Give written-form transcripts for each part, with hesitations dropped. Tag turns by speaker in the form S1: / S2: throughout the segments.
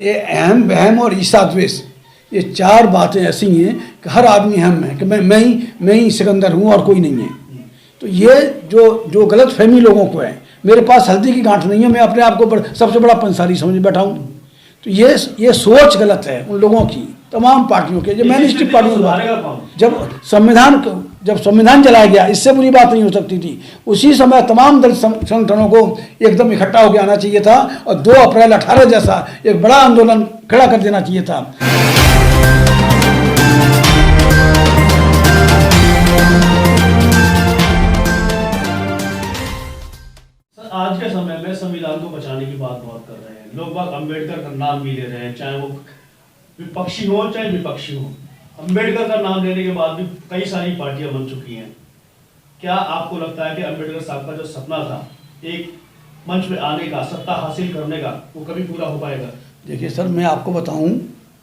S1: ये अहम वहम और ईसा द्वेष, ये चार बातें ऐसी हैं कि हर आदमी अहम है कि मैं ही सिकंदर हूँ और कोई नहीं है। तो ये जो गलत फहमी लोगों को है, मेरे पास हल्दी की गांठ नहीं है, मैं अपने आप को सबसे बड़ा पंसारी समझ बैठा हूँ। तो ये सोच गलत है उन लोगों की, तमाम पार्टियों के, जो मैनिस्टिक पार्टियों जब संविधान जलाया गया, इससे बुरी बात नहीं हो सकती थी। उसी समय तमाम दलित संगठनों को एकदम इकट्ठा होकर आना चाहिए था और 2 अप्रैल 18 जैसा एक बड़ा आंदोलन खड़ा कर देना चाहिए था।
S2: आज के समय में संविधान को बचाने की बात बहुत कर रहे हैं लोग, बाग अम्बेडकर का नाम भी ले रहे हैं, चाहे वो विपक्षी हो चाहे विपक्षी हो। अम्बेडकर का नाम लेने के बाद भी कई सारी पार्टियां बन चुकी हैं। क्या आपको लगता है कि अम्बेडकर साहब का जो सपना था एक मंच पे आने का, सत्ता हासिल करने का, वो कभी पूरा हो पाएगा?
S1: देखिए सर, मैं आपको बताऊं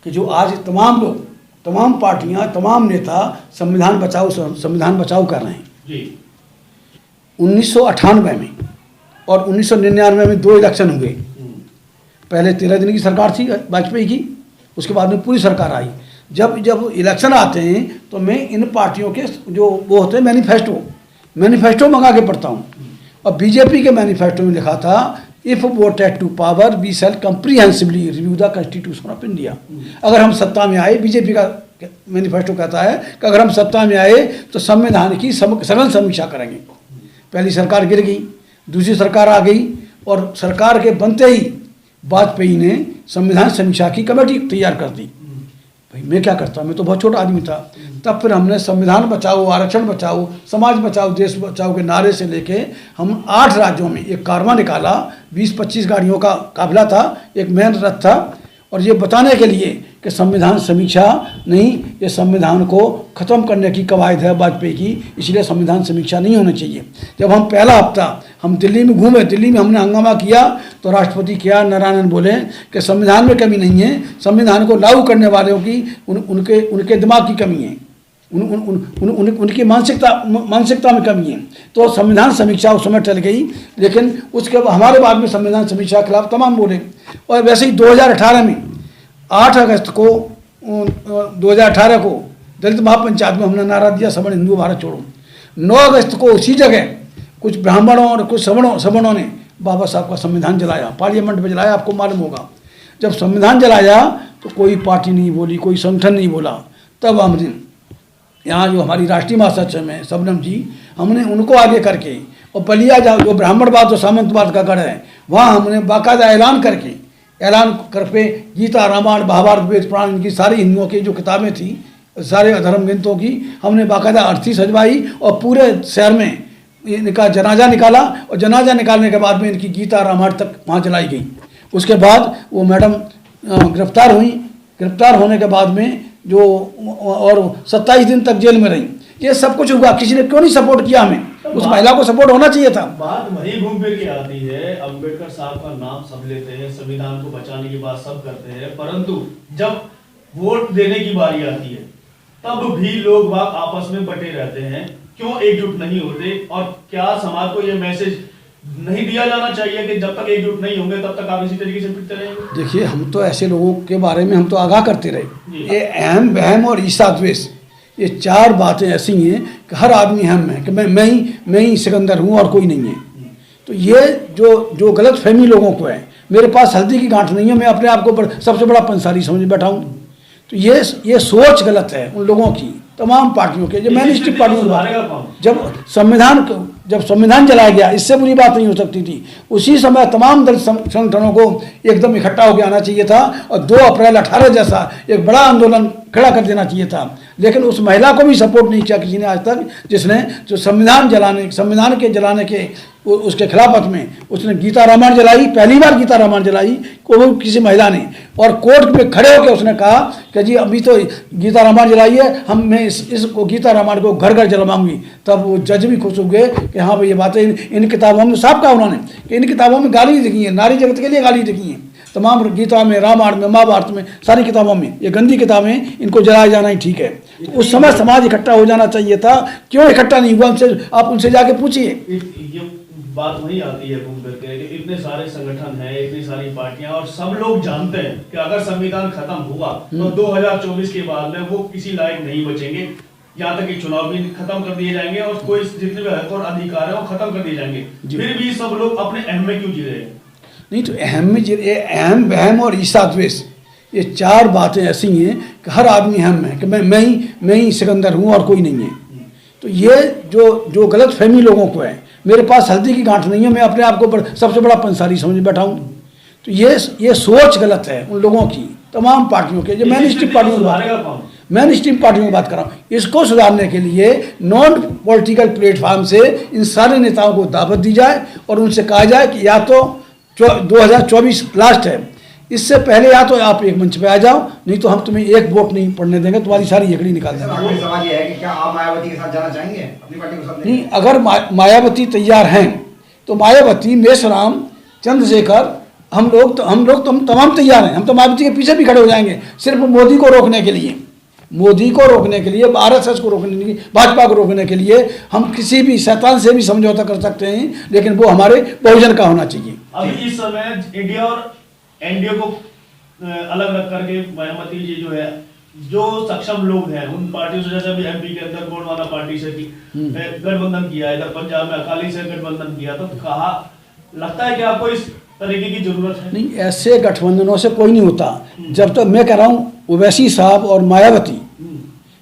S1: कि जो आज तमाम लोग, तमाम पार्टियां, तमाम नेता संविधान बचाओ कर रहे हैं जी। 1998 में और 1999 में 2 इलेक्शन हुए। पहले 13 दिन की सरकार थी वाजपेयी की, उसके बाद में पूरी सरकार आई। जब इलेक्शन आते हैं तो मैं इन पार्टियों के जो वो होते हैं मैनिफेस्टो मंगा के पढ़ता हूँ। और बीजेपी के मैनिफेस्टो में लिखा था, if voted to power we shall comprehensively review the constitution of India. अगर हम सत्ता में आए, बीजेपी का मैनिफेस्टो कहता है कि अगर हम सत्ता में आए तो संविधान की सघन समीक्षा करेंगे। पहली सरकार गिर गई, दूसरी सरकार आ गई और सरकार के बनते ही वाजपेयी ने संविधान समीक्षा की कमेटी तैयार कर दी। भाई मैं क्या करता, मैं तो बहुत छोटा आदमी था। तब फिर हमने संविधान बचाओ, आरक्षण बचाओ, समाज बचाओ, देश बचाओ के नारे से लेके हम 8 राज्यों में एक कारवां निकाला। 20-25 गाड़ियों का काफिला था, एक मेन रथ था। और ये बताने के लिए कि संविधान समीक्षा नहीं, ये संविधान को ख़त्म करने की कवायद है वाजपेयी की, इसलिए संविधान समीक्षा नहीं होनी चाहिए। जब हम पहला हफ्ता हम दिल्ली में घूमे, दिल्ली में हमने हंगामा किया तो राष्ट्रपति क्या नारायणन बोले कि संविधान में कमी नहीं है, संविधान को लागू करने वालों की उनके दिमाग की कमी है, उनकी मानसिकता में कमी है। तो संविधान समीक्षा उस समय टल गई, लेकिन उसके हमारे बाद में संविधान समीक्षा के खिलाफ तमाम बोले। और वैसे ही 2018 में 8 अगस्त को 2018 को दलित महापंचायत में हमने नारा दिया, सवर्ण हिंदू भारत छोड़ो। 9 अगस्त को उसी जगह कुछ ब्राह्मणों और कुछ सवर्णों ने बाबा साहब का संविधान जलाया, पार्लियामेंट में जलाया। आपको मालूम होगा, जब संविधान जलाया तो कोई पार्टी नहीं बोली, कोई संगठन नहीं बोला। तब हमने यहाँ जो हमारी राष्ट्रीय महासचिव हैं शबनम जी, हमने उनको आगे करके और बलिया जो ब्राह्मणवाद और सामंतवाद का गढ़ है, वहाँ हमने बाकायदा ऐलान कर पे गीता, रामायण, महाभारत, वेद पुराण, इनकी सारी हिंदुओं की जो किताबें थी, सारे धर्म ग्रंथों की हमने बाकायदा अर्थी सजवाई और पूरे शहर में इनका जनाजा निकाला। और जनाजा निकालने के बाद में इनकी गीता, रामायण तक वहाँ जलाई गई। उसके बाद वो मैडम गिरफ्तार हुई। गिरफ्तार होने के बाद में जो और 27 दिन तक जेल में रही। ये सब कुछ हुआ, किसी ने क्यों नहीं सपोर्ट किया हमें? उस महिला को सपोर्ट होना चाहिए था।
S2: बात वही घूम फिर के आती है, अम्बेडकर साहब का नाम सब लेते हैं, संविधान को बचाने की बात सब करते हैं, परंतु जब वोट देने की बारी आती है तब भी लोग बाग आपस में बटे रहते हैं। क्यों एकजुट नहीं होते? और क्या समाज को ये मैसेज नहीं दिया जाना चाहिए कि जब तक एकजुट नहीं होंगे तब तक आप इसी तरीके से पिटते रहेंगे?
S1: देखिए, हम तो ऐसे लोगों के बारे में हम तो आगाह करते रहे। ये अहम वहम और ईसा द्वेष, ये 4 बातें ऐसी हैं कि हर आदमी अहम है कि मैं ही सिकंदर हूँ और कोई नहीं है। तो ये जो गलत फहमी लोगों को है, मेरे पास हल्दी की गांठ नहीं है, मैं अपने आप को सबसे बड़ा पंसारी समझ बैठा हूँ। तो ये सोच गलत है उन लोगों की, तमाम पार्टियों के, जो मैनिस्टिक पार्टियों। जब संविधान जलाया गया, इससे बुरी बात नहीं हो सकती थी। उसी समय तमाम दलित संगठनों को एकदम इकट्ठा होकर आना चाहिए था और 2 अप्रैल 18 जैसा एक बड़ा आंदोलन खड़ा कर देना चाहिए था। लेकिन उस महिला को भी सपोर्ट नहीं किया किसी ने आज तक, जिसने जो संविधान के जलाने के उसके खिलाफत में उसने गीता रामायण जलाई। पहली बार गीता रामायण जलाई को किसी महिला ने, और कोर्ट में खड़े होकर उसने कहा कि जी अभी तो गीता रामायण जलाई है, मैं इसको गीता रामायण को घर घर जलवाऊंगी। तब वो जज भी खुश हो गए कि हाँ भाई ये बातें इन किताबों में साफ कहा उन्होंने कि इन किताबों में गाली लिखी है, नारी जगत के लिए गाली लिखी है। तमाम गीता में, रामायण में, महाभारत में, सारी किताबों में ये गंदी किताबें, इनको जलाया जाना ही ठीक है। उस समय समाज इकट्ठा हो जाना चाहिए था। क्यों इकट्ठा नहीं हुआ? आप उनसे जाके पूछिए।
S2: बात वही आती है घूम करके कि इतने सारे संगठन हैं, इतनी सारी पार्टियां, और सब लोग जानते हैं कि अगर संविधान खत्म हुआ तो 2024 के बाद में वो किसी लायक नहीं बचेंगे, यहाँ तक कि चुनाव भी खत्म कर दिए जाएंगे और कोई जितने भी हक और अधिकार है वो खत्म कर दिए जाएंगे। फिर भी सब लोग अपने अहम में क्यों जी रहे हैं? नहीं तो
S1: अहम बहम और ईसा द्वेष, ये चार बातें ऐसी हैं कि हर आदमी अहम है कि मैं ही सिकंदर हूँ और कोई नहीं है। तो ये जो गलत फहमी लोगों को है, मेरे पास हल्दी की गांठ नहीं है, मैं अपने आप को सबसे बड़ा पंसारी समझ बैठा हूँ, तो ये सोच गलत है उन लोगों की, तमाम पार्टियों के। जो मैन स्ट्रीम पार्टियों की बात कर रहा हूँ, इसको सुधारने के लिए नॉन पॉलिटिकल प्लेटफॉर्म से इन सारे नेताओं को दावत दी जाए और उनसे कहा जाए कि या तो 2024 लास्ट है, इससे पहले या तो आप एक मंच पे आ जाओ, नहीं तो हम तुम्हें एक वोट नहीं पड़ने देंगे, तुम्हारी सारी एकड़ी निकाल देंगे।
S3: सवाल ये है कि क्या आप मायावती के साथ जाना चाहेंगे अपनी पार्टी को साथ?
S1: नहीं, अगर मायावती तैयार हैं तो मायावती, मेषराम, चंद्रशेखर, हम लोग तो तमाम तैयार हैं। हम तो मायावती के पीछे भी खड़े हो जाएंगे, सिर्फ मोदी को रोकने के लिए, RSS को रोकने के लिए, भाजपा को रोकने के लिए हम किसी भी शैतान से भी समझौता कर सकते हैं, लेकिन वो हमारे बहुजन का होना चाहिए।
S2: अभी इस समय इंडिया और एनडीए को अलग रख करके मायावती जी जो है, जो सक्षम लोग हैं उन पार्टियों से, जैसे अभी एमपी के अंदर गोंडवाना पार्टी से गठबंधन किया, इधर पंजाब में अकाली से गठबंधन किया, तो कहा लगता है कि आपको इस तरीके की जरूरत है? नहीं,
S1: ऐसे गठबंधनों से कोई नहीं होता। जब तक मैं कह रहा हूँ ओवैसी साहब और मायावती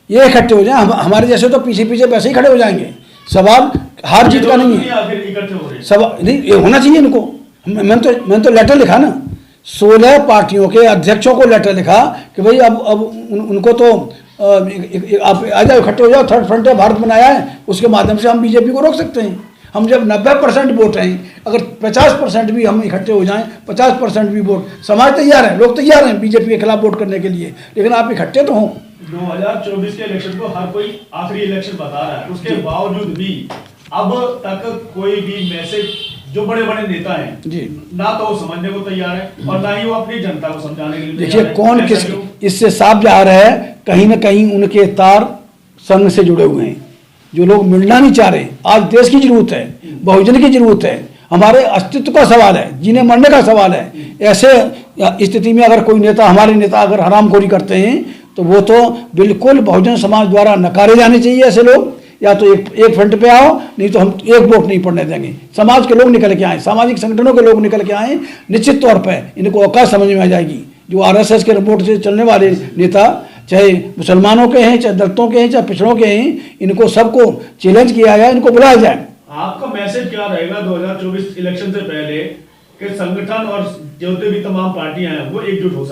S1: ये इकट्ठे हो जाए, हमारे जैसे तो पीछे वैसे ही खड़े हो जाएंगे। सवाल हार जीत का नहीं है, सवाल नहीं, ये होना चाहिए इनको। मैंने तो लेटर लिखा ना, 16 पार्टियों के अध्यक्षों को लेटर लिखा कि भाई अब उनको तो आप आ जाओ, इकट्ठे हो जाओ, थर्ड फ्रंट है भारत बनाया है, उसके माध्यम से हम बीजेपी को रोक सकते हैं। हम जब 90% वोट हैं, अगर 50% भी हम इकट्ठे हो जाएं, 50% भी वोट, समाज तैयार है, लोग तैयार हैं बीजेपी के खिलाफ वोट करने के लिए, लेकिन आप इकट्ठे तो हों।
S2: 2024 के इलेक्शन को हर कोई आखिरी इलेक्शन बता रहा है, उसके बावजूद भी अब तक कोई भी मैसेज जो बड़े नेता हैं
S1: जी,
S2: ना तो वो समझने को तैयार है और ना ही वो अपनी जनता को समझाने के लिए।
S1: देखिए कौन किस, इससे साफ जाहिर है कहीं ना कहीं उनके तार संघ से जुड़े हुए हैं। जो लोग मिलना नहीं चाह रहे, आज देश की जरूरत है, बहुजन की जरूरत है, हमारे अस्तित्व का सवाल है, जीने मरने का सवाल है। ऐसे स्थिति में अगर कोई नेता, हमारे नेता अगर हरामखोरी करते हैं तो वो तो बिल्कुल बहुजन समाज द्वारा नकारे जाने चाहिए। ऐसे लोग या तो एक फ्रंट पे आओ, नहीं तो हम एक वोट नहीं पड़ने देंगे। समाज के लोग निकल के आए, सामाजिक संगठनों के लोग निकल के आए, निश्चित तौर पर इनको औकात समझ में आ जाएगी। जो RSS के रिपोर्ट से चलने वाले नेता, चाहे मुसलमानों के हैं, चाहे दलितों के हैं, चाहे पिछड़ों के हैं, इनको सबको चैलेंज किया जाए, इनको बुलाया जाए।
S2: आपका मैसेज क्या रहेगा 2024 इलेक्शन से पहले कि संगठन और जितने भी तमाम पार्टियां हैं वो एकजुट हो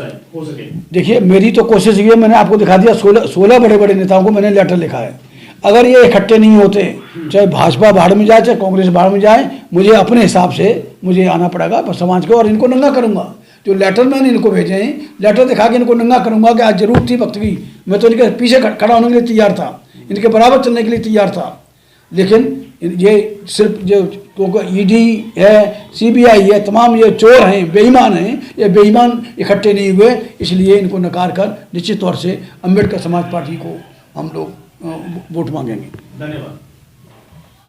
S2: सके? देखिए
S1: मेरी तो कोशिश ये, मैंने आपको दिखा दिया, 16 बड़े नेताओं को मैंने लेटर लिखा है। अगर ये इकट्ठे नहीं होते, चाहे भाजपा भाड़ में जाए, चाहे कांग्रेस भाड़ में जाए, मुझे अपने हिसाब से मुझे आना पड़ेगा समाज को, और इनको नंगा करूंगा। जो लेटर मैंने इनको भेजे हैं, लेटर दिखा के इनको नंगा करूंगा कि आज जरूरत थी वक्त की, मैं तो इनके पीछे खड़ा होने के लिए तैयार था, इनके बराबर चलने के लिए तैयार था, लेकिन ये सिर्फ जो ED है, CBI है, तमाम ये चोर हैं, बेईमान हैं, ये बेईमान इकट्ठे नहीं हुए, इसलिए इनको नकार कर निश्चित तौर से अम्बेडकर समाज पार्टी को हम लोग वोट मांगेंगे।
S2: धन्यवाद।